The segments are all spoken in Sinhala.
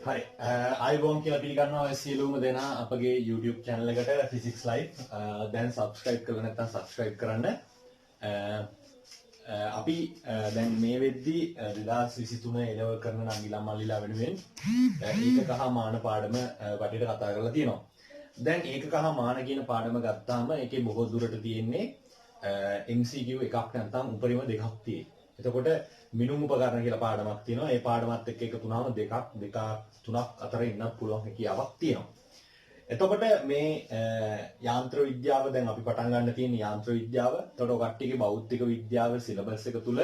හරි අයිබෝන් කියලා පිළිගන්නවා ඔය සියලුම දෙනා අපගේ YouTube channel එකට physics live දැන් subscribe කරලා නැත්නම් subscribe කරන්න අපි දැන් මේ වෙද්දී 2023 A level කරන නංගිලා මල්ලිලා වෙනුවෙන් ඒකක හා මාන පාඩම වටේට කතා කරලා තියෙනවා. දැන් ඒකක හා මාන කියන පාඩම ගත්තාම ඒකේ බොහෝ දුරට තියෙන්නේ MCQ එකක් නැත්නම් උපරිම දෙකක් තියෙනවා. එතකොට මිනුම් උපකරණ කියලා පාඩමක් තියෙනවා. ඒ පාඩමත් එක්ක එකතු වුණාම දෙක තුනක් අතර ඉන්නත් පුළුවන් හැකියාවක් තියෙනවා. එතකොට මේ යාන්ත්‍ර විද්‍යාව දැන් අපි පටන් ගන්න තියෙන යාන්ත්‍ර විද්‍යාව. එතකොට ඔකට්ටියගේ භෞතික විද්‍යාව සිලබස් එක තුල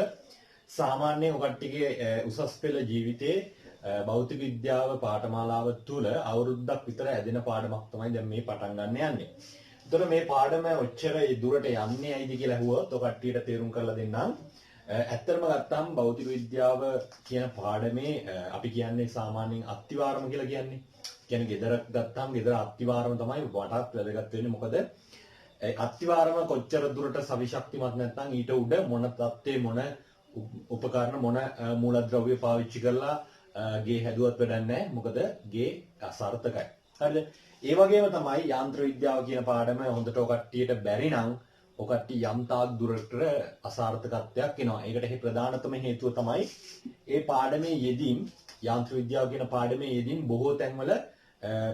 සාමාන්‍යයෙන් ඔකට්ටියගේ උසස් පෙළ ජීවිතයේ භෞතික විද්‍යාව පාඨමාලාව තුල අවුරුද්දක් විතර ඇදෙන පාඩමක් තමයි දැන් මේ පටන් ගන්න යන්නේ. එතකොට මේ පාඩම ඔච්චර දුරට යන්නේ ඇයිද කියලා අහුවොත් ඔකට්ටියට තේරුම් කරලා දෙන්නම්. ඇත්තටම ගත්තාම භෞතික විද්‍යාව කියන පාඩමේ අපි කියන්නේ සාමාන්‍යයෙන් අත්තිවාරම කියලා කියන්නේ. කියන්නේ ගෙදරක් ගත්තාම ගෙදර අත්තිවාරම තමයි වඩාත් වැදගත් වෙන්නේ. මොකද අත්තිවාරම කොච්චර දුරට සවිශක්තිමත් නැත්නම් ඊට උඩ මොන තත්ත්වයේ මොන උපකරණ මොන මූලද්‍රව්‍ය පාවිච්චි කරලා ගේ හැදුවත් වැඩක් නැහැ. මොකද ගේ අසාර්ථකයි. හරිද? ඒ වගේම තමයි යාන්ත්‍ර විද්‍යාව කියන පාඩම හොඳට ඔකට්ටියට බැරි නම් ඔකට්ටි යම් තාක් දුරට අසාර්ථකත්වයක් එනවා. ඒකට ප්‍රධානතම හේතුව තමයි ඒ පාඩමේ යෙදීම් යාන්ත්‍ර විද්‍යාව කියන පාඩමේ යෙදීම් බොහෝ තැන්වල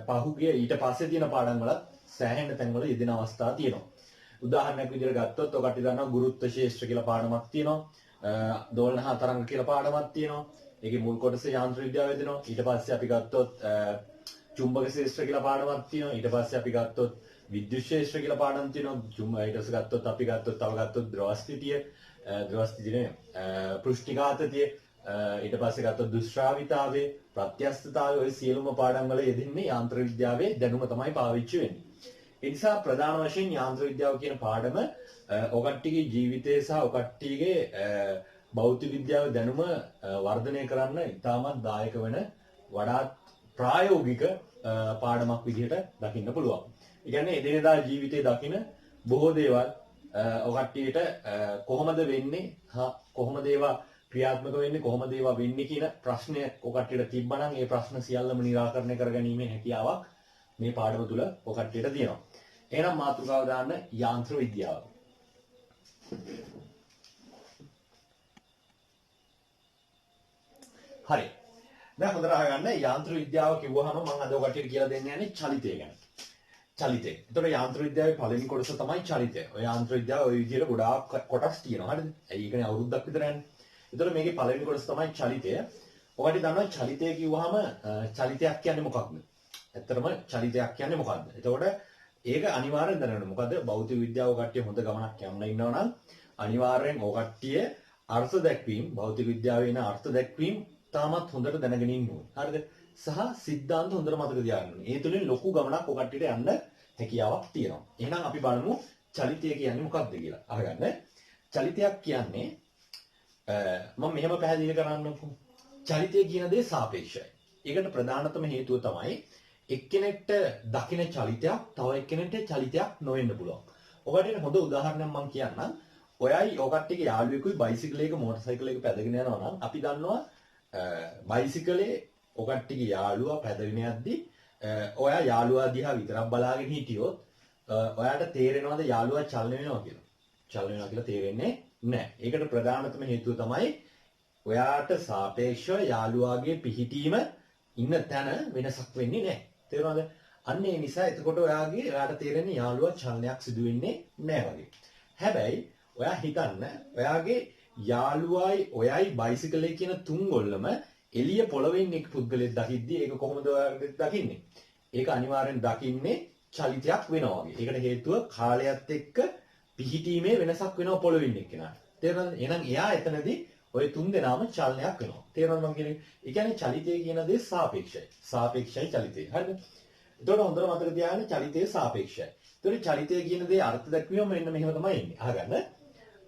පහුගිය ඊට පස්සේ තියෙන පාඩම් වලත් සෑහෙන තැන්වල යෙදෙන අවස්ථා තියෙනවා. උදාහරණයක් විදිහට ගත්තොත් ඔකට දන්නවා ගුරුත්ව ශේෂ්ත්‍ර කියලා පාඩමක් තියෙනවා. දෝලන හා තරංග කියලා පාඩමක් තියෙනවා. ඒකේ මුල් කොටස යාන්ත්‍ර විද්‍යාව යෙදෙනවා. ඊට පස්සේ අපි ගත්තොත් චුම්බක ශේෂ්ත්‍ර කියලා පාඩමක් තියෙනවා. ඊට පස්සේ අපි ගත්තොත් විද්‍යුත් ශේෂ්ත්‍ර කියලා පාඩම් තියෙනවා. ඊට පස්සේ ගත්තොත් අපි තව ද්‍රවස්ථිතිය පෘෂ්ඨිඝාතතිය ඊට පස්සේ ගත්තොත් දුෂ්ශ්‍රාවිතාවය ප්‍රත්‍යස්ථතාවය ඔය සියලුම පාඩම් වල යෙදෙන්නේ යාන්ත්‍ර විද්‍යාවේ දැනුම තමයි පාවිච්චි වෙන්නේ. ඒ නිසා ප්‍රධාන වශයෙන් යාන්ත්‍ර විද්‍යාව කියන පාඩම ඔකට්ටිගේ ජීවිතය සහ ඔකට්ටිගේ භෞතික විද්‍යාව දැනුම වර්ධනය කරන්න ඉතාමත් දායක වෙන වඩාත් ප්‍රායෝගික පාඩමක් විදිහට දකින්න පුළුවන්. ඒ කියන්නේ එදිනෙදා ජීවිතයේ දකින බොහෝ දේවල් ඔකට්ටියට කොහොමද වෙන්නේ කොහොමද ඒවා ක්‍රියාත්මක වෙන්නේ කොහොමද ඒවා වෙන්නේ කියන ප්‍රශ්නය ඔකට්ටියට තිබ්බනම් ඒ ප්‍රශ්න සියල්ලම निराකරණය කරගැනීමේ හැකියාවක් මේ පාඩම තුල ඔකට්ටියට තියෙනවා. එහෙනම් මාතෘකාව දාන්න යාන්ත්‍ර විද්‍යාව. හරි. දැන් හොඳට අහගන්න යාන්ත්‍ර විද්‍යාව කිව්වහම මම අද ඔකට්ටියට කියලා දෙන්න යන්නේ චලිතය ගැන. චලිතය. එතකොට යාන්ත්‍ර විද්‍යාවේ පළවෙනි කොටස තමයි චලිතය. ඔය යාන්ත්‍ර විද්‍යාව ඔය විදිහට ගොඩාක් කොටස් තියෙනවා. හරිද? ඒ කියන්නේ අවුරුද්දක් විතර යන්නේ. එතකොට මේකේ පළවෙනි කොටස තමයි චලිතය. ඔයාලට දන්නවා චලිතය කිව්වහම චලිතයක් කියන්නේ මොකක්ද? ඇත්තටම චලිතයක් කියන්නේ මොකක්ද? එතකොට ඒක අනිවාර්යෙන් දැනගන්න. මොකද භෞතික විද්‍යාව කට්ටිය හොඳ ගමනක් යන්න ඉන්නවා නම් අනිවාර්යෙන් ඔය කට්ටිය අර්ථ දැක්වීම භෞතික විද්‍යාවේ එන අර්ථ දැක්වීම තාමත් හොඳට දැනගෙන ඉන්න ඕනේ. හරිද? සහ સિદ્ધාන්ත හොඳට මතක තියාගන්න ඕනේ. ඒ තුලින් ලොකු ගමනක් ඔය කට්ටියට යන්න හැකියාවක් තියෙනවා. එහෙනම් අපි බලමු චලිතය කියන්නේ මොකක්ද කියලා. අහගන්න. චලිතයක් කියන්නේ මම මෙහෙම පැහැදිලි කරන්නම්කෝ. චලිතය කියන දේ සාපේක්ෂයි. ඒකට ප්‍රධානතම හේතුව තමයි එක්කෙනෙක්ට දකින චලිතයක් තව එක්කෙනෙක්ට චලිතයක් නොවෙන්න පුළුවන්. ඔකට හොඳ උදාහරණයක් මම කියන්නම්. ඔයයි ඔකට්ටිගේ යාළුවෙකුයි බයිසිකලයක මෝටර් සයිකලයක පැදගෙන යනවා නම් අපි දන්නවා බයිසිකලේ ඔකට්ටිගේ යාළුවා පැදගෙන යද්දි ඔයා යාළුවා දිහා විතරක් බලාගෙන හිටියොත් ඔයාට තේරෙනවද යාළුවා චලනය වෙනවා කියලා? චලනය වෙනවා කියලා තේරෙන්නේ නැහැ. ඒකට ප්‍රධානතම හේතුව තමයි ඔයාට සාපේක්ෂව යාළුවාගේ පිහිටීම ඉන්න තැන වෙනසක් වෙන්නේ නැහැ. තේරුණාද? අන්න ඒ නිසා එතකොට ඔයාට තේරෙන්නේ යාළුවා චලනයක් සිදු වෙන්නේ නැහැ වගේ. හැබැයි ඔයා හිතන්න ඔයාගේ යාළුවායි ඔයයි බයිසිකලේ කියන තුන් ගොල්ලම එළිය පොළවෙන් එක් පුද්ගලෙක් දකිද්දී ඒක කොහොමද ඔයාට දකින්නේ? ඒක අනිවාර්යෙන් දකින්නේ චලිතයක් වෙනවා වගේ. ඒකට හේතුව කාලයත් එක්ක පිහිටීමේ වෙනසක් වෙනවා පොළවෙන් එක්කෙනාට. තේරුණාද? එහෙනම් එයා එතනදී ඔය තුන් දෙනාම චලනයක් වෙනවා. තේරුණාද මම කියන්නේ? ඒ කියන්නේ චලිතය කියන දේ සාපේක්ෂයි. සාපේක්ෂයි චලිතය. හරිද? එතකොට හොඳට මතක තියාගන්න චලිතය සාපේක්ෂයි. එතකොට චලිතය කියන දේ අර්ථ දැක්වීම මෙන්න මෙහෙම තමයි එන්නේ. අහගන්න.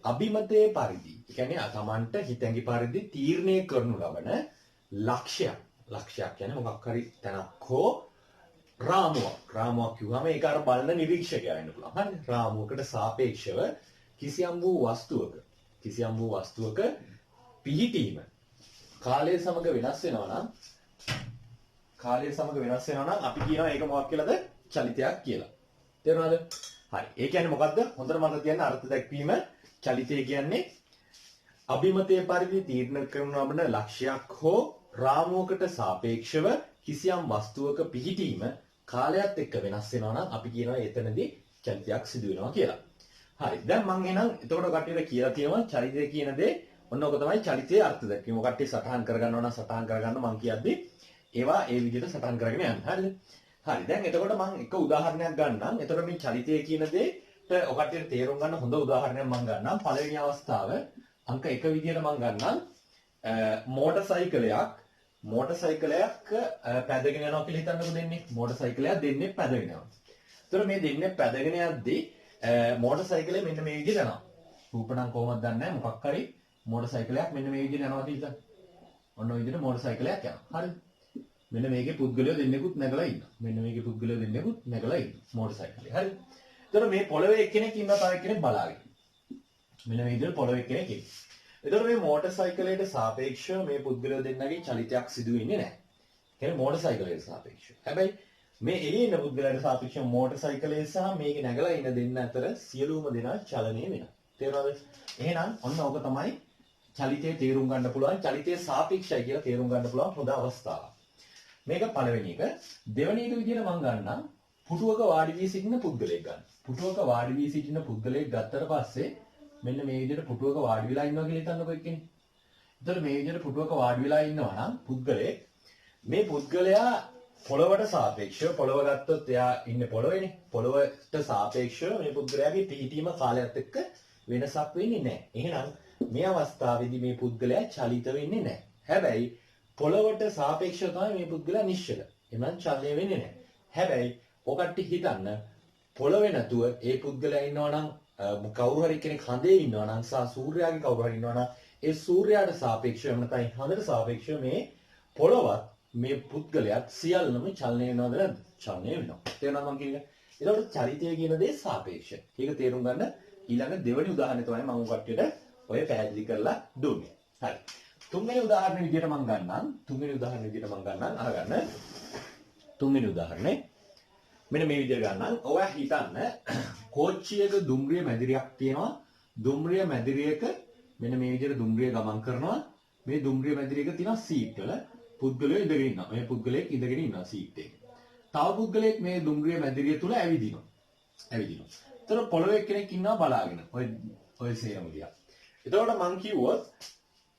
අභිමතයේ පරිදි. ඒ කියන්නේ තමන්ට හිතැඟි පරිදි තීරණය කරනු ලබන ලක්ෂයක්. ලක්ෂයක් කියන්නේ මොකක් හරි තැනක් හෝ රාමුවක්. රාමුවක් කිව්වම ඒක අර බලන නිරීක්ෂකයා වෙන්න පුළුවන්. හරිද? රාමුවකට සාපේක්ෂව කිසියම් වූ වස්තුවක පිහිටීම කාලය සමග වෙනස් වෙනවා නම් කාලය සමග වෙනස් වෙනවා නම් අපි කියනවා ඒක මොකක් කියලාද? චලිතයක් කියලා. තේරුණාද? හරි. ඒ කියන්නේ මොකද්ද? හොඳට මතක තියාගන්න අර්ථ දැක්වීම චලිතය කියන්නේ අභිමතයේ පරිදි තීරණය කරන ලබන ලක්ෂයක් හෝ රාමුවකට සාපේක්ෂව කිසියම් වස්තුවක පිහිටීම කාලයත් එක්ක වෙනස් වෙනවා නම් අපි කියනවා එතනදී චලිතයක් සිදු වෙනවා කියලා. හරි. දැන් මම එහෙනම් එතකොට කට්ටියට කියලා තියෙනවා චලිතය කියන දේ ඔන්න ඔක තමයි චලිතයේ අර්ථ දැක්වීම. කට්ටිය සටහන් කරගන්නවා නම් සටහන් කරගන්න මම කියද්දී ඒවා ඒ විදිහට සටහන් කරගෙන යන්න. හරිද? හරි. දැන් එතකොට මම එක උදාහරණයක් ගන්නම්. එතකොට මේ චලිතය කියන දෙයට ඔය කට්ටියට තේරුම් ගන්න හොඳ උදාහරණයක් මම ගන්නම්. පළවෙනි අවස්ථාව අංක 1 විදිහට මම ගන්නම්. මෝටර් සයිකලයක් පැදගෙන යනවා කියලා හිතන්නකෝ දෙන්නේ. මෝටර් සයිකලයක් දෙන්නේ පැදගෙන යනවා. එතකොට මේ දෙන්නේ පැදගෙන යද්දී මෝටර් සයිකලය මෙන්න මේ විදිහට යනවා. රූපණම් කොහොමද දන්නේ නැහැ. මොකක් හරි මෝටර් සයිකලයක් මෙන්න මේ විදිහට යනවා කියලා හිතන්න. ඔන්න ඔය විදිහට මෝටර් සයිකලයක් යනවා. හරිද? මෙන්න මේකේ පුද්ගලයෝ දෙන්නෙකුත් නැගලා ඉන්නවා. මෙන්න මේකේ පුද්ගලයෝ දෙන්නෙකුත් නැගලා ඉන්නවා මෝටර් සයිකලේ. හරිද? එතකොට මේ පොළවේ එක්කෙනෙක් ඉන්නවා තව එක්කෙනෙක් බලාගෙන. මෙන්න මේ විදිහට පොළවේ එක්කෙනෙක් ඉන්නවා. එතකොට මේ මෝටර් සයිකලයට සාපේක්ෂව මේ පුද්ගලයෝ දෙන්නගේ චලිතයක් සිදු වෙන්නේ නැහැ. කියන්නේ මෝටර් සයිකලයට සාපේක්ෂව. හැබැයි මේ එළියේ ඉන්න පුද්ගලයාට සාපේක්ෂව මෝටර් සයිකලය සහ මේකේ නැගලා ඉන්න දෙන්න අතර සියලුම දෙනා චලනය වෙනවා. තේරුණාද? එහෙනම් ඔන්න ඕක තමයි චලිතයේ තේරුම් ගන්න පුළුවන් චලිතයේ සාපේක්ෂයි කියලා තේරුම් ගන්න පුළුවන් හොඳ අවස්ථාවක්. මේක පළවෙනි එක. දෙවෙනි එක විදිහට මම ගන්නම් පුටුවක වාඩි වී සිටින පුද්ගලයෙක් ගන්න. පුටුවක වාඩි වී සිටින පුද්ගලයෙක් ගත්තට පස්සේ මෙන්න මේ විදිහට පුටුවක වාඩි වෙලා ඉන්නවා කියලා හිතන්නකෝ එක්කෙනෙක්. එතකොට මේ විදිහට පුටුවක වාඩි වෙලා ඉන්නවා නම් පුද්ගලයෙක් මේ පුද්ගලයා පොළවට සාපේක්ෂව පොළව ගත්තොත් එයා ඉන්නේ පොළවේනේ. පොළවට සාපේක්ෂව මේ පුද්ගලයාගේ පිහිටීම කාලයත් එක්ක වෙනසක් වෙන්නේ නැහැ. එහෙනම් මේ අවස්ථාවේදී මේ පුද්ගලයා චලිත වෙන්නේ නැහැ. හැබැයි පොළවට සාපේක්ෂව තමයි මේ පුද්ගලයා නිශ්චල. එමන් චලනය වෙන්නේ නැහැ. හැබැයි ඔකට හිතන්න පොළවේ නැතුව ඒ පුද්ගලයා ඉන්නවා නම් කවුරු හරි කෙනෙක් හඳේ ඉන්නවා නම් සහ සූර්යාගේ කවුරු හරි ඉන්නවා නම් ඒ සූර්යාට සාපේක්ෂව නැත්නම් හඳට සාපේක්ෂව මේ පොළවත් මේ පුද්ගලයාත් සියල්ලම චලනය වෙනවද නැද්ද? චලනය වෙනවා. තේරුණාද මම කියන්නේ? ඒකට චලිතය කියන දේ සාපේක්ෂයි. ඒක තේරුම් ගන්න ඊළඟ දෙවෙනි උදාහරණය තමයි මම කට්ටියට ඔය පැහැදිලි කරලා දුන්නේ. හරි. තුන්වෙනි උදාහරණය විදිහට මම ගන්නම්. අරගන්න. තුන්වෙනි උදාහරණේ මෙන්න මේ විදිහට ගන්නම්. ඔයා හිතන්න කෝච්චියක දුම්රිය මැදිරියක් තියෙනවා. දුම්රිය මැදිරියක මෙන්න මේ විදිහට දුම්රිය ගමන් කරනවා. මේ දුම්රිය මැදිරියක තියෙන සීට් වල පුද්ගලයෝ ඉඳගෙන ඉන්නවා. මේ පුද්ගලයෙක් ඉඳගෙන ඉන්නවා සීට් එකේ. තව පුද්ගලයෙක් මේ දුම්රිය මැදිරිය තුල ඇවිදිනවා. එතන පොළවේ කෙනෙක් ඉන්නවා බලාගෙන. ඔය සේරම දිහා. එතකොට මං කිව්වොත්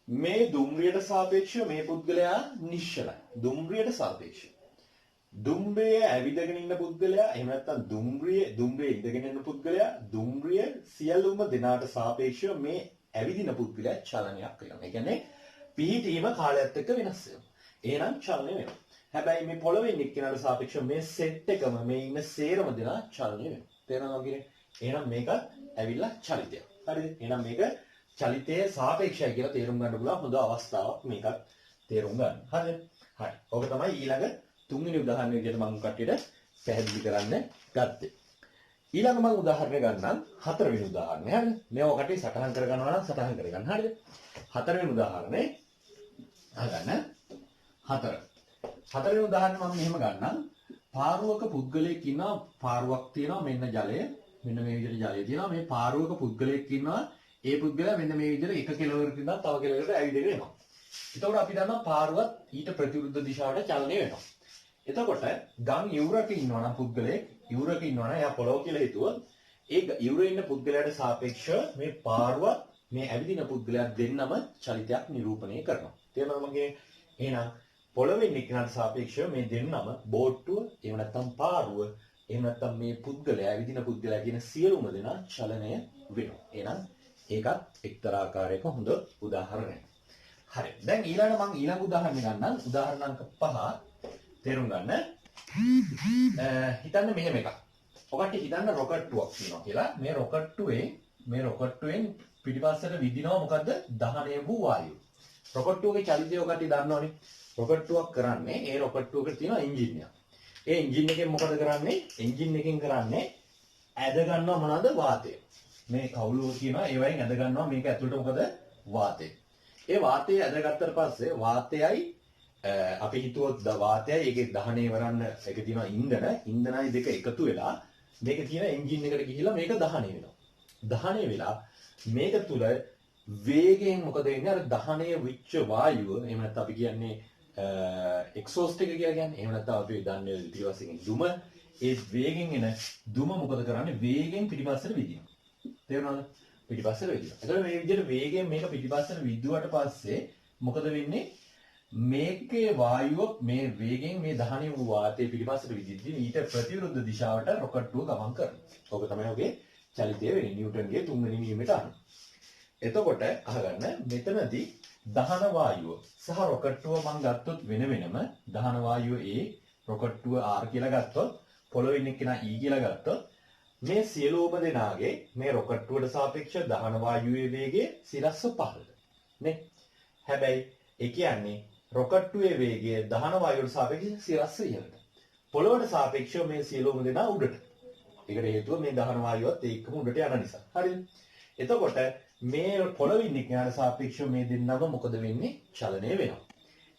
මේ දුම්රියට සාපේක්ෂව මේ පුද්ගලයා නිශ්චලයි. දුම්රියට සාපේක්ෂව. දුම්රිය ඇවිදගෙන ඉන්න පුද්ගලයා එහෙම නැත්නම් දුම්රියේ ඉඳගෙන ඉන්න පුද්ගලයා දුම්රිය සියලුම දෙනාට සාපේක්ෂව මේ ඇවිදින පුද්ගලයා චලනයක් වෙනවා. ඒ කියන්නේ පිහිටීම කාලයත් එක්ක වෙනස් වෙනවා. එහෙනම් චලනය වෙනවා. හැබැයි මේ පොළවේ ඉන්න එක්කෙනාට සාපේක්ෂව මේ සෙට් එකම මේ ඉන්න සේරම දෙනා චලනය වෙනවා. තේරෙනවද කියන්නේ? එහෙනම් මේක ඇවිල්ලා චලිතයක්. හරිද? එහෙනම් මේක චලිතයේ සාපේක්ෂයි කියලා තේරුම් ගන්න පුළුවන් හොඳ අවස්ථාවක් මේකත් තේරුම් ගන්න. හරිද? හරි. ඔක තමයි ඊළඟ තුන්වෙනි උදාහරණය විදිහට මම කට්ටියට පැහැදිලි කරන්න ගත්තේ. ඊළඟ මම උදාහරණය ගන්නම් හතරවෙනි උදාහරණය. හරිද? මේව කට්ටිය සටහන් කරගන්නවා නම් සටහන් කරගන්න. හරිද? හතරවෙනි උදාහරණේ අහගන්න. හතරවෙනි උදාහරණය මම මෙහෙම ගන්නම්. පාරුවක පුද්ගලයෙක් ඉන්නවා. පාරුවක් තියෙනවා. මෙන්න ජලය. මෙන්න මේ විදිහට ජලය තියෙනවා. මේ පාරුවක පුද්ගලයෙක් ඉන්නවා. ඒ පුද්ගලයා මෙන්න මේ විදිහට එක කෙළවරකට ඉඳන් තව කෙළවරකට ඇවිදගෙන එනවා. එතකොට අපි දන්නවා පාරුවත් ඊට ප්‍රතිවිරුද්ධ දිශාවට චලනය වෙනවා. එතකොට ගම් යුරක ඉන්නවා නම් පුද්ගලයෙක් යුරක ඉන්නවා නම් එයා පොළොව කියලා හිතුවොත් ඒ යුරේ ඉන්න පුද්ගලයාට සාපේක්ෂව මේ පාරුවත් මේ ඇවිදින පුද්ගලයා දෙන්නම චලිතයක් නිරූපණය කරනවා. තේරුණාද මගේ? එහෙනම් පොළොවේ ඉන්න කෙනාට සාපේක්ෂව මේ දෙන්නම බෝට්ටුව එහෙම නැත්නම් පාරුව එහෙම නැත්නම් මේ පුද්ගලයා ඇවිදින පුද්ගලයා කියන සියලුම දෙනා චලනය වෙනවා. එහෙනම් ඒකත් එක්තරා ආකාරයක හොඳ උදාහරණයක්. හරි. දැන් ඊළඟ උදාහරණ ගන්නම්. උදාහරණ අංක 5 තේරුම් ගන්න. හිතන්න මෙහෙම එකක්. ඔකට හිතන්න රොකට්ටුවක් තියෙනවා කියලා. මේ රොකට්ටුවෙන් පිටිපස්සට විදිනවා මොකද්ද? දහනය වූ වායුව. රොකට්ටුවගේ චලිතය ඔකට දන්නවනේ. රොකට්ටුවක් කරන්නේ ඒ රොකට්ටුවකට තියෙන එන්ජින් එකක්. ඒ එන්ජින් එකෙන් මොකද කරන්නේ? එන්ජින් එකෙන් කරන්නේ ඇද ගන්නවා මොනවද? වාතය. මේ කවුළුව කියනවා ඒ වයින් ඇද ගන්නවා මේක ඇතුළට මොකද? වාතය. ඒ වාතය ඇදගත්තට පස්සේ වාතයයි අපි හිතුවොත් වාතයයි ඒකේ දහනය වරන්න එක තියෙනවා ඉන්ධනයි දෙක එකතු වෙලා මේක තියෙන එන්ජින් එකට ගිහිල්ලා මේක දහනය වෙනවා. දහනය වෙලා මේක තුල වේගයෙන් මොකද වෙන්නේ අර දහනය වෙච්ච වායුව එහෙම නැත්නම් අපි කියන්නේ එක්සෝස්ට් එක කියලා කියන්නේ. එහෙම නැත්නම් අපි දන්නේ පිටිපස්සෙන් දුම ඒ වේගෙන් එන දුම මොකද කරන්නේ වේගෙන් පිටිපස්සට විදිනවා. තේරුණාද? පිටිපස්සට විදිනවා. එතකොට මේ විදිහට වේගෙන් මේක පිටිපස්සට විදුවට පස්සේ මොකද වෙන්නේ? මේකේ වායුව මේ වේගෙන් මේ දහනය වූ වාතයේ පිටිපස්සට විදිද්දී ඊට ප්‍රතිවිරුද්ධ දිශාවට රොකට්ටුව ගමන් කරනවා. ඕක තමයි ඔගේ චලිතය වෙන්නේ නිව්ටන්ගේ තුන්වෙනි නියමයට අනුව. එතකොට අහගන්න මෙතනදී දහන වායුව සහ රොකට්ටුව මම ගත්තොත් වෙන වෙනම දහන වායුව A රොකට්ටුව R කියලා ගත්තොත් පොළොවේ ඉන්න කෙනා E කියලා ගත්තොත් මේ සියලුම දෙනාගේ මේ රොකට්ටුවට සාපේක්ෂව දහන වායුවේ වේගය සිරස්ව පහළට නේ. හැබැයි ඒ කියන්නේ රොකට්ටුවේ වේගය දහන වායුවට සාපේක්ෂව සිරස්ව ඉහළට. පොළොවට සාපේක්ෂව මේ සියලුම දෙනා උඩට. ඒකට හේතුව මේ දහන වායුවත් ඒකම උඩට යන නිසා. හරිද? එතකොට මේ පොළොවේ ඉන්න කෙනාට සාපේක්ෂව මේ දෙන්නම මොකද වෙන්නේ? චලනය වෙනවා.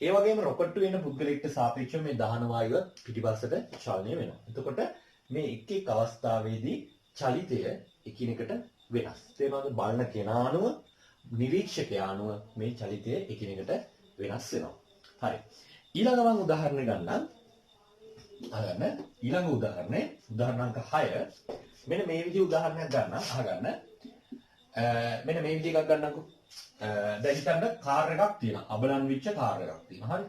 ඒ වගේම රොකට්ටුවේ ඉන්න පුද්ගලයෙක්ට සාපේක්ෂව මේ දහන වායුවත් පිටිපස්සට චලනය වෙනවා. එතකොට මේ එක් එක් අවස්ථාවේදී චලිතය එකිනෙකට වෙනස්. තේරෙනවද? බලන කෙනා අනුව නිරීක්ෂකයා අනුව මේ චලිතය එකිනෙකට වෙනස් වෙනවා. හරි. ඊළඟ මම උදාහරණ ගන්නම්. අහගන්න. ඊළඟ උදාහරණය උදාහරණ අංක 6. මෙන්න මේ විදිහ උදාහරණයක් ගන්න. අහගන්න. මෙන්න මේ විදිහ එකක් ගන්නකො. දැන් හිතන්න කාර් එකක් තියෙනවා. අබලන් වෙච්ච කාර් එකක් තියෙනවා. හරි.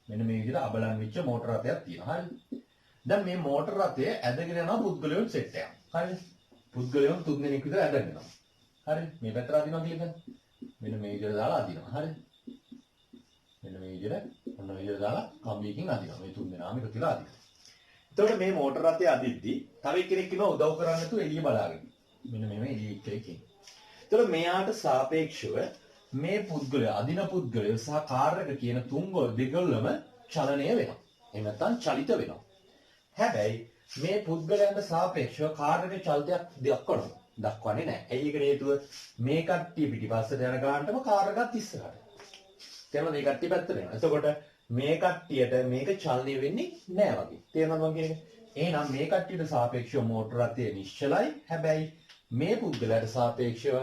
මෙන්න මේ විදිහට අබලන් වෙච්ච මෝටර රථයක් තියෙනවා. හරි. දැන් මේ මෝටර රථය ඇදගෙන යනවා පුද්ගලයන් සෙට් එකක්. හරිද? පුද්ගලයන් තුන් දෙනෙක් විතර ඇදගෙන යනවා. හරි. මේ පැත්තට අදිනවා කියලා ගන්න. මෙන්න මේ විදිහට දාලා අදිනවා. හරි. මෙන්න මේ විදිහට ඔන්න මේ විදිහට දාලා කම්බියකින් අදිනවා. මේ තුන් දෙනාම එකතු වෙලා අදිනවා. එතකොට මේ මෝටර රථය අදිද්දි තව කෙනෙක් ඉන්නවා උදව් කරන්න නැතුව එළිය බලාගෙන. මෙන්න මේ එළිය කෙනෙක් ඉන්නේ. එතකොට මෙයාට සාපේක්ෂව මේ පුද්ගලයා අදින පුද්ගලයා සහ කාර් එක කියන දෙගොල්ලම චලනය වෙනවා. එහෙම නැත්නම් චලිත වෙනවා. හැබැයි මේ පුද්ගලයන්ට සාපේක්ෂව කාර් එකේ චලිතයක් දක්වන්නේ නැහැ. ඇයි ඒකට හේතුව? මේ කට්ටිය පිටිපස්සට යන ගානටම කාර් එකත් ඉස්සරහට. තේරෙනවද? මේ කට්ටිය පැත්තට යනවා. එතකොට මේ කට්ටියට මේක චලනය වෙන්නේ නැහැ වගේ. තේරෙනවද මම කියන්නේ? එහෙනම් මේ කට්ටියට සාපේක්ෂව මෝටර රථය නිශ්චලයි. හැබැයි මේ පුද්ගලයාට සාපේක්ෂව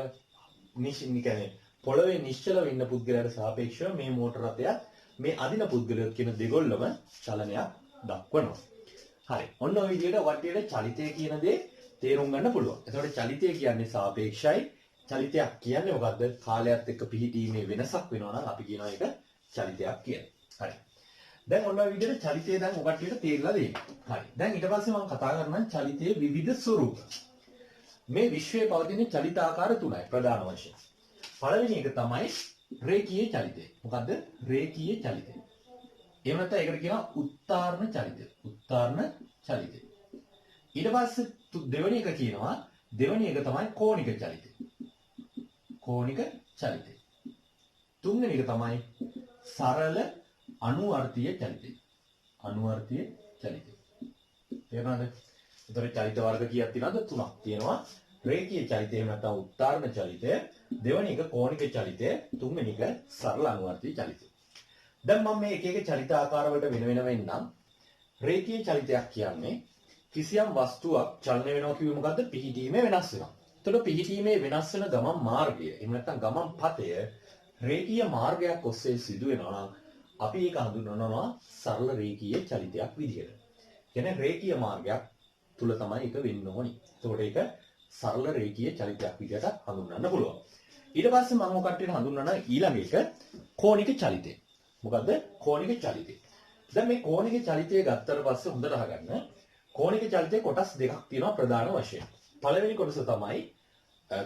කියන්නේ පොළවේ නිශ්චලව ඉන්න පුද්ගලයාට සාපේක්ෂව මේ මෝටර රථයත් මේ අදින පුද්ගලයෝ කියන දෙගොල්ලම චලනයක් දක්වනවා. හරි. ඔන්න ඔය විදිහට වටේට චලිතය කියන දේ තේරුම් ගන්න පුළුවන්. එතකොට චලිතය කියන්නේ සාපේක්ෂයි. චලිතයක් කියන්නේ මොකද්ද? කාලයත් එක්ක පිහිටීමේ වෙනසක් වෙනවා නම් අපි කියනවා ඒක චලිතයක් කියලා. හරි. දැන් ඔන්න ඔය විදිහට චලිතය දැන් ඔබට තේරලා දෙන්න. හරි. දැන් ඊට පස්සේ මම කතා කරනවා චලිතයේ විවිධ ස්වරූප. මේ විශ්වයේ පවතින චලිත ආකාර තුනයි ප්‍රධාන වශයෙන්. පළවෙනි එක තමයි රේඛීය චලිතය. මොකද්ද? රේඛීය චලිතය. එහෙම නැත්නම් ඒකට කියනවා උත්තරණ චලිතය. උත්තරණ චලිතය. ඊට පස්සේ දෙවෙනි එක කියනවා දෙවෙනි එක තමයි කෝණික චලිතය. කෝණික චලිතය. තුන්වෙනි එක තමයි සරල අනුවර්තීය චලිතය. අනුවර්තීය චලිතය. තේරුණාද? ඒතර චලිත වර්ග කීයක් තියෙනවද? තුනක් තියෙනවා. රේඛීය චලිතය එහෙම නැත්නම් උත්තරණ චලිතය, දෙවෙනි එක කෝණික චලිතය, තුන්වෙනි එක සරල අනුවර්තීය චලිතය. දැන් මම මේ එක එක චලිත ආකාර වලට වෙන වෙනම රේඛීය චලිතයක් කියන්නේ කිසියම් වස්තුවක් චලනය වෙනවා කියුවේ මොකද්ද? පිහිටීමේ වෙනස් වෙනවා. එතකොට පිහිටීමේ වෙනස් වෙන ගමන් මාර්ගය එහෙම නැත්නම් ගමන් පථය රේඛීය මාර්ගයක් ඔස්සේ සිදු වෙනවා නම් අපි ඒක හඳුන්වනවා සරල රේඛීය චලිතයක් විදිහට. කියන්නේ රේඛීය මාර්ගයක් තුල තමයි ඒක වෙන්න ඕනි. එතකොට ඒක සරල රේඛීය චලිතයක් විදිහට හඳුන්වන්න පුළුවන්. ඊට පස්සේ මම ඔකට හඳුන්වන ඊළඟ එක කෝණික චලිතය. මොකද්ද? කෝණික චලිතය. දැන් මේ කෝණික චලිතය ගත්තට පස්සේ හොඳට අහගන්න. කෝණික චලිතයේ කොටස් දෙකක් තියෙනවා ප්‍රධාන වශයෙන්. පළවෙනි කොටස තමයි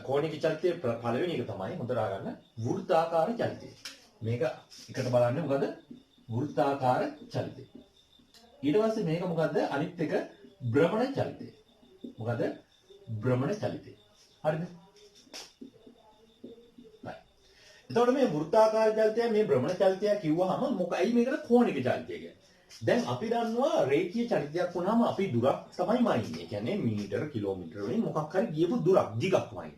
කෝණික චලිතයේ පළවෙනි එක තමයි හොඳට අහගන්න වෘත්තාකාර චලිතය. මේක එකට බලන්නේ මොකද? වෘත්තාකාර චලිතය. ඊට පස්සේ මේක මොකද්ද? අනිත් එක භ්‍රමණ චලිතය. මොකද? භ්‍රමණ චලිතය. හරිද? එතකොට මේ වෘත්තාකාර චලිතය මේ භ්‍රමණ චලිතය කිව්වහම මොකයි මේකට කෝණික චලිතය කියන්නේ? දැන් අපි දන්නවා රේඛීය චලිතයක් වුණාම අපි දුරක් තමයි මනින්නේ. කියන්නේ මීටර කිලෝමීටර වලින් මොකක් හරි ගියපු දුරක් දිගක්මයි.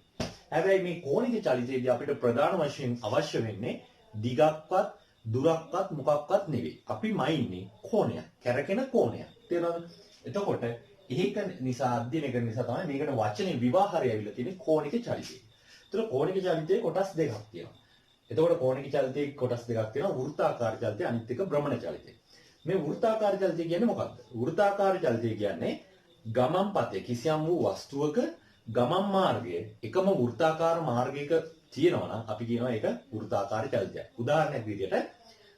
හැබැයි මේ කෝණික චලිතයේදී අපිට ප්‍රධාන වශයෙන් අවශ්‍ය වෙන්නේ දිගක්වත් දුරක්වත් මොකක්වත් නෙවෙයි. අපිම ඉන්නේ කෝණයක්. කැරකෙන කෝණයක්. තේරෙනවද? එතකොට ඒක නිසා අධ්‍යයනය කරන නිසා තමයි මේකට වචනේ විවාහරය ඇවිල්ලා තියෙන්නේ කෝණික චලිතය. ඒතර කෝණික චලිතයේ කොටස් දෙකක් තියෙනවා. එතකොට කෝණික චලිතයේ කොටස් දෙකක් තියෙනවා. වෘත්තාකාර චලිතය අනිත් එක භ්‍රමණ චලිතය. මේ වෘත්තාකාර චලිතය කියන්නේ මොකක්ද? වෘත්තාකාර චලිතය කියන්නේ ගමන් පතේ කිසියම් වූ වස්තුවක ගමන් මාර්ගය එකම වෘත්තාකාර මාර්ගයක තියෙනවා නම් අපි කියනවා ඒක වෘත්තාකාර චලිතයක්. උදාහරණයක් විදිහට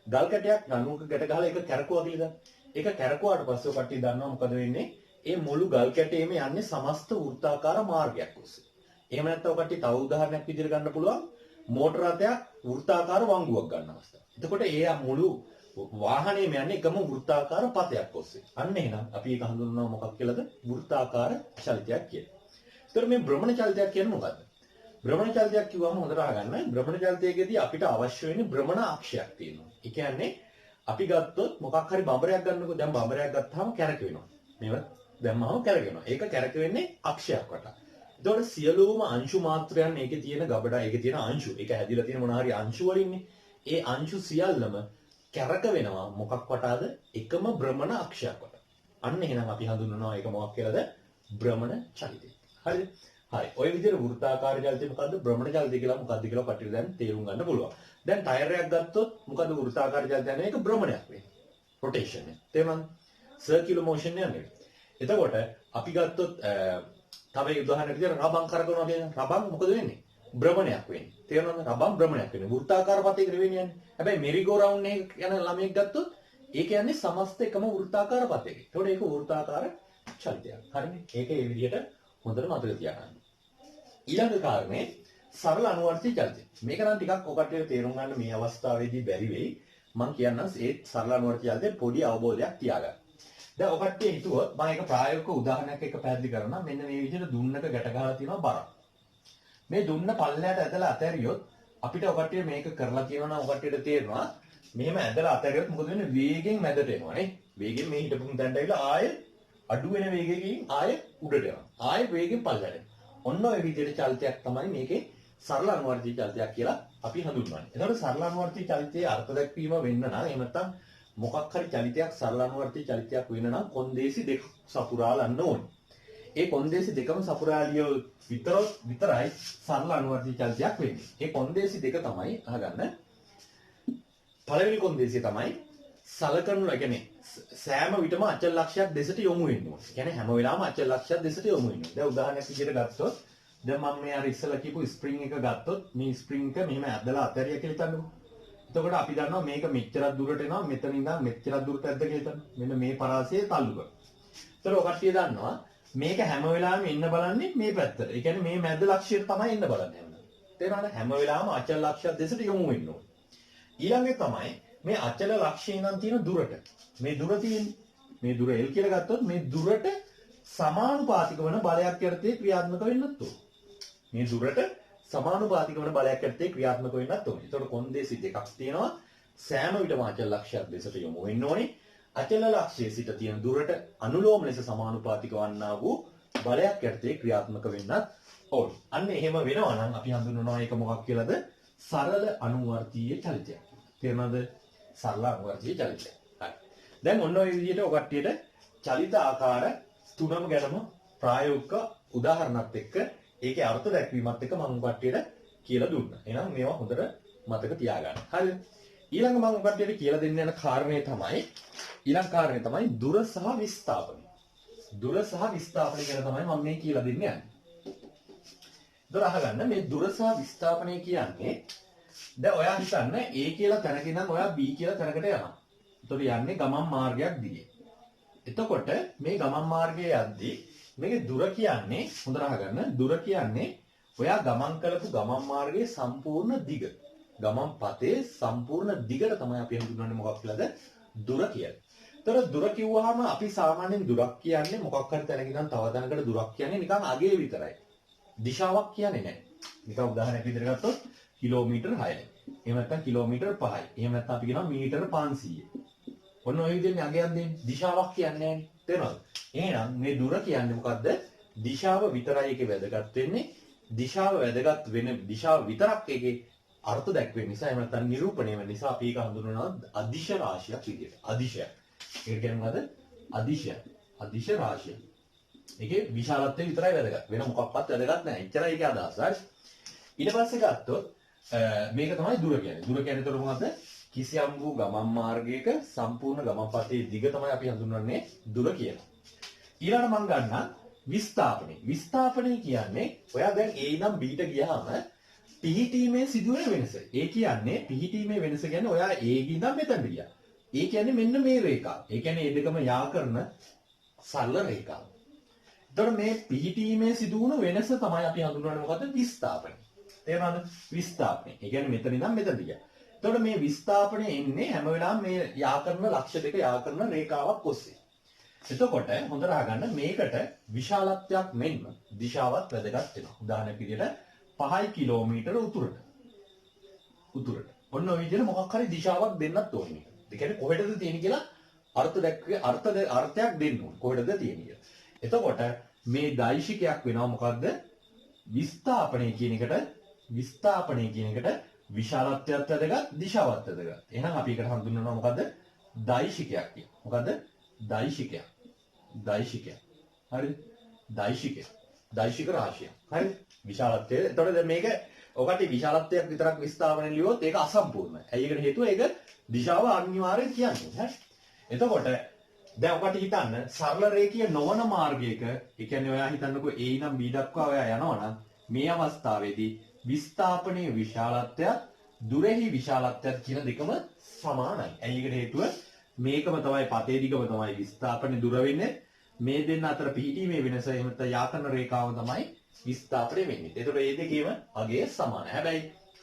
ගල් කැටයක් නනුවක ගැට ගහලා ඒක කැරකුවා කියලා ගන්න. ඒක කැරකුවාට පස්සේ ඔය කට්ටිය දන්නවා මොකද වෙන්නේ? ඒ මුළු ගල් කැටේම යන්නේ සමස්ත වෘත්තාකාර මාර්ගයක් ඔස්සේ. එහෙම නැත්නම් ඔය කට්ටිය තව උදාහරණයක් විදිහට ගන්න පුළුවන් මෝටර රථයක් වෘත්තාකාර වංගුවක් ගන්න අවස්ථාව. එතකොට ඒ මුළු වාහනේම යන්නේ එකම වෘත්තාකාර පතයක් ඔස්සේ. අන්න එහෙනම් අපි ඒක හඳුන්වනවා මොකක් කියලාද? වෘත්තාකාර චලිතයක් කියලා. ඒතර මේ භ්‍රමණ චලිතයක් කියන්නේ මොකද්ද? භ්‍රමණ චලිතයක් කිව්වම හොඳට අහගන්න. භ්‍රමණ චලිතයේදී අපිට අවශ්‍ය වෙන්නේ භ්‍රමණ අක්ෂයක් තියෙනවා. ඒ කියන්නේ අපි ගත්තොත් මොකක් හරි බඹරයක් ගන්නකො දැන් බඹරයක් ගත්තාම කැරකෙනවා. මේව දැම්මම කැරකෙනවා. ඒක කැරකෙන්නේ අක්ෂයක් වටා. එතකොට සියලුම අංශු මාත්‍රයන් ඒකේ තියෙන ගබඩා ඒකේ තියෙන අංශු ඒක හැදිලා තියෙන මොන හරි අංශු වලින්නේ. ඒ අංශු සියල්ලම කැරක වෙනවා මොකක් වටාද? එකම භ්‍රමණ අක්ෂයක් වටා. අන්න එහෙනම් අපි හඳුන්වනවා ඒක මොකක් කියලාද? භ්‍රමණ චලිතය. හරිද? හරි. ඔය විදිහට වෘත්තාකාර චලිතය මොකද්ද? භ්‍රමණ චලිතය කියලා මොකද්ද කියලා කටියට දැන් තේරුම් ගන්න පුළුවන්. දැන් ටයර් එකක් ගත්තොත් මොකද්ද වෘත්තාකාර චලිතය යන්නේ? ඒක භ්‍රමණයක් වෙන්නේ. රොටේෂන් එක. තේරුණාද? සර්කියුලර් මෝෂන් එක නෙවෙයි. එතකොට අපි ගත්තොත් තව උදාහරණයක් විදිහට රබන් කරකවනවා කියන රබන් මොකද වෙන්නේ? භ්‍රමණයක් වෙන්නේ. තේරෙනවද? රබන් භ්‍රමණයක් වෙන්නේ. වෘත්තාකාර පතයකට වෙන්නේ යන්නේ. හැබැයි මෙරිගෝ රවුන්ඩ් එක යන ළමයෙක් ගත්තොත් ඒ කියන්නේ සමස්ත එකම වෘත්තාකාර පතයක. ඒතකොට ඒක වෘත්තාකාර චලිතයක්. හරිනේ? ඒක ඒ විදිහට හොඳට මතක තියාගන්න. ඊළඟ කාරණේ සරල අනුවර්තී චලිතය. මේක නම් ටිකක් ඔකට තේරුම් ගන්න මේ අවස්ථාවේදී බැරි වෙයි. මම කියන්නම් ඒ සරල අනුවර්තී චලිතේ පොඩි අවබෝධයක් තියාගන්න. දැන් ඔකට හිතුවොත් මම ඒක ප්‍රායෝගික උදාහරණයක් එක්ක පැහැදිලි කරනවා. මෙන්න මේ විදිහට දුන්නක ගැට ගහලා තියෙනවා බරක්. මේ දුන්න පල්ලයට ඇදලා අතහැරියොත් අපිට ඔකට මේක කරලා තියෙනවා නම් ඔකට තේරෙනවා මෙහෙම ඇදලා අතහැරියොත් මොකද වෙන්නේ? වේගෙන් මැදට එනවා නේ. වේගෙන් මේ හිටපුන් තැනට ඇවිල්ලා ආයෙ අඩු වෙන වේගයකින් ආයෙ උඩට යනවා. ආයෙ වේගෙන් පල්ලයට. ඔන්න ඔය විදිහට චලිතයක් තමයි මේකේ සරල අනුවර්තී චලිතයක් කියලා අපි හඳුන්වන්නේ. එතකොට සරල අනුවර්තී චලිතයේ අර්ථ දැක්වීම වෙන්න නම් එහෙම නැත්නම් මොකක් හරි චලිතයක් සරල අනුවර්තී චලිතයක් වෙන්න නම් කොන්දේසි දෙක සපුරාලන්න ඕනේ. ඒ කොන්දේසි දෙකම සපුරාලිය විතරයි සරල අනුවර්තී චලිතයක් වෙන්නේ. ඒ කොන්දේසි දෙක තමයි අහගන්න. පළවෙනි කොන්දේසිය තමයි සලකනු කියන්නේ සෑම විටම අචල ලක්ෂයක් දෙසට යොමු වෙන්න ඕනේ. කියන්නේ හැම වෙලාවෙම අචල ලක්ෂයක් දෙසට යොමු වෙන්න ඕනේ. දැන් උදාහරණයක් විදිහට ගත්තොත් දැන් මම මේ අර ඉස්සලා කියපු ස්ප්‍රින්ග් එක ගත්තොත් මේ ස්ප්‍රින්ග් එක මෙහෙම ඇදලා අතහැරියා කියලා හිතන්නකෝ. එතකොට අපි දන්නවා මේක මෙච්චරක් දුරට එනවා මෙතන ඉඳන් මෙච්චරක් දුරට ඇද්ද කියලා හිතන්න. මෙන්න මේ පරාසය තල්ලු කරනවා. ඒතර ඔය කට්ටිය දන්නවා මේක හැම වෙලාවෙම එන්න බලන්නේ මේ පැත්තට. ඒ කියන්නේ මේ මැද ලක්ෂයට තමයි එන්න බලන්නේ හැමදාම. තේරෙනවද? හැම වෙලාවෙම අචල ලක්ෂයක් දෙසට යොමු වෙන්න ඕනේ. ඊළඟේ තමයි මේ අචල ලක්ෂයේ ඉඳන් තියෙන දුරට. මේ දුර තියෙන්නේ. මේ දුර L කියලා ගත්තොත් මේ දුරට සමානුපාතික වන බලයක් යටතේ ක්‍රියාත්මක වෙන්නත් ඕනේ. මේ දුරට සමානුපාතික වන බලයක් යටතේ ක්‍රියාත්මක වෙන්නත් ඕනේ. ඒතකොට කොන්දේසි දෙකක් තියෙනවා. සෑම විටම අචල ලක්ෂයක් දෙසට යොමු වෙන්න ඕනේ. අචල ලක්ෂයේ සිට තියෙන දුරට අනුලෝම ලෙස සමානුපාතික වන්නා වූ බලයක් යටතේ ක්‍රියාත්මක වෙන්නත් ඕනේ. අන්න එහෙම වෙනවා නම් අපි හඳුන්වනවා ඒක මොකක් කියලාද? සරල අනුවර්තීය චලිතයක්. තේරුණාද? සරල අනුවර්තීය චලිතය. හරි. දැන් ඔන්න ඔය විදිහට ඔය කට්ටියට චලිත ආකාර තුනම ගැනම ප්‍රායෝගික උදාහරණත් එක්ක ඒකේ අර්ථ දැක්වීමත් එක්ක මම කට්ටියට කියලා දුන්නා. එහෙනම් මේවා හොඳට මතක තියාගන්න. හරිද? ඊළඟ මම කට්ටියට කියලා දෙන්න යන කාරණේ තමයි දුර සහ විස්ථාපනය. දුර සහ විස්ථාපනය ගැන තමයි මම මේ කියලා දෙන්න යන්නේ. දොර අහගන්න මේ දුර සහ විස්ථාපනය කියන්නේ දැන් ඔයා හිතන්න A කියලා තැනක ඉඳන් ඔයා B කියලා තැනකට යනවා. එතකොට යන්නේ ගමන් මාර්ගයක් දිගේ. එතකොට මේ ගමන් මාර්ගයේ යද්දී මේකේ දුර කියන්නේ හොඳට අහගන්න දුර කියන්නේ ඔයා ගමන් කරපු ගමන් මාර්ගයේ සම්පූර්ණ දිග. ගමන් පතේ සම්පූර්ණ දිගට තමයි අපි හඳුන්වන්නේ මොකක් කියලාද? දුර කියලා. ඒතර දුර කිව්වහම අපි සාමාන්‍යයෙන් දුරක් කියන්නේ මොකක් හරි තැනක ඉඳන් තව තැනකට දුරක් කියන්නේ නිකන් අගේ විතරයි. දිශාවක් කියන්නේ නැහැ. නිකන් උදාහරණයක් විදිහට ගත්තොත් කිලෝමීටර් 6යි. එහෙම නැත්නම් කිලෝමීටර් 5යි. එහෙම නැත්නම් අපි කියනවා මීටර 500යි. ඔන්න ඔය විදිහට අගයක් දෙන්නේ. දිශාවක් කියන්නේ නැහැ. තේරෙනවද? එහෙනම් මේ දුර කියන්නේ මොකද්ද? දිශාව විතරයි ඒකේ වැදගත් වෙන්නේ. දිශාව වැදගත් වෙන දිශාව විතරක් ඒකේ අර්ථ දැක්වෙන නිසා එහෙම නැත්නම් නිරූපණය වෙන නිසා අපි ඒක හඳුන්වනවා අදිශ රාශියක් විදියට. අදිශය. ඒක කියන්නේ මොකද? අදිශය. අදිශ රාශිය. ඒකේ විශාලත්වය විතරයි වැදගත්. වෙන මොකක්වත් වැදගත් නැහැ. එච්චරයි ඒකේ අදහස. හරි. ඊට පස්සේ ගත්තොත් මේක තමයි දුර කියන්නේ. දුර කියන්නේ එතකොට මොකද්ද? කිසියම් වූ ගමන් මාර්ගයක සම්පූර්ණ ගමන් පතේ දිග තමයි අපි හඳුන්වන්නේ දුර කියලා. ඊළඟට මම ගන්නම් විස්ථාපනය. විස්ථාපනය කියන්නේ ඔයා දැන් A ඉඳන් B ට ගියාම පිහිටීමේ සිදුවෙන වෙනස. ඒ කියන්නේ පිහිටීමේ වෙනස කියන්නේ ඔයා A ඉඳන් මෙතනට ගියා. ඒ කියන්නේ මෙන්න මේ රේඛාව. ඒ කියන්නේ මේ දෙකම යා කරන සරල රේඛාව. එතකොට මේ පිහිටීමේ සිදු වුණු වෙනස තමයි අපි හඳුන්වන්නේ මොකද්ද? විස්ථාපනය. තේරුණාද? විස්ථාපනය. ඒ කියන්නේ මෙතන ඉඳන් මෙතනට ගියා. එතකොට මේ විස්ථාපනය එන්නේ හැම වෙලාවෙම මේ යා කරන ලක්ෂ දෙක යා කරන රේඛාවක් ඔස්සේ. එතකොට හොඳට අහගන්න මේකට විශාලත්වයක් මෙන්ම දිශාවත් වැදගත් වෙනවා. උදාහරණයක් විදිහට 5 කිලෝමීටර උතුරට. උතුරට. ඔන්න ඔය විදිහට මොකක් හරි දිශාවක් දෙන්නත් ඕනේ. ඒ කියන්නේ කොහෙටද තියෙන්නේ කියලා අර්ථයක් දෙන්න ඕනේ. කොහෙටද තියෙන්නේ කියලා. එතකොට මේ දෛශිකයක් වෙනවා මොකද්ද? විස්ථාපනය කියන එකට විශාලත්වයක් වැදගත්, දිශාවත් වැදගත්. එහෙනම් අපි එකට හඳුන්වනවා මොකද්ද? දෛශිකයක් කියලා. මොකද්ද? දෛශිකයක්. දෛශිකයක්. හරිද? දෛශිකය. දෛශික රාශිය. හරිද? විශාලත්වය. එතකොට දැන් මේක ඔකට විශාලත්වයක් විතරක් විස්ථාපනය ලියුවොත් ඒක අසම්පූර්ණයි. ඇයි ඒකට හේතුව? ඒක දිශාව අනිවාර්යෙන් කියන්නේ. හරි? එතකොට දැන් ඔකට හිතන්න සරල රේඛීය නොවන මාර්ගයක, ඒ කියන්නේ ඔයා හිතන්නකෝ A ඉඳන් B දක්වා ඔයා යනවනම් මේ අවස්ථාවේදී විස්ථාපනයේ විශාලත්වයත් දුරෙහි විශාලත්වයත් කියන දෙකම සමානයි. ඇයි ඒකට හේතුව? මේකම තමයි පතේ දිගම තමයි විස්ථාපනේ දුර වෙන්නේ. මේ දෙන්න අතර පිහිටීමේ වෙනස එහෙම නැත්නම් යා කරන රේඛාව තමයි විස්ථාපනය වෙන්නේ. ඒතකොට මේ දෙකේම අගය සමානයි. හැබැයි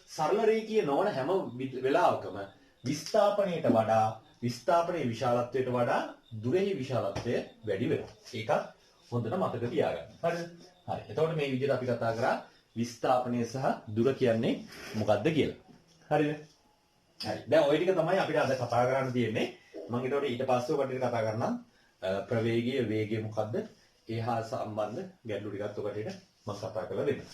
සරල රේඛීය නොවන හැම වෙලාවකම විස්ථාපනයේ විශාලත්වයට වඩා දුරෙහි විශාලත්වය වැඩි වෙනවා. ඒකත් හොඳට මතක තියාගන්න. හරිද? හරි. එතකොට මේ විදිහට අපි කතා කරා විස්ථාපනය සහ දුර කියන්නේ මොකක්ද කියලා. හරිද? හරි. දැන් ওই ටික තමයි අපිට අද කතා කරන්න තියෙන්නේ. මම ඊට පස්සේ ඔකට කතා කරනම් ප්‍රවේගය, වේගය මොකද්ද? ඒ හා සම්බන්ධ ගැටලු ටිකත් ඔකට මම කතා කරලා දෙන්නම්.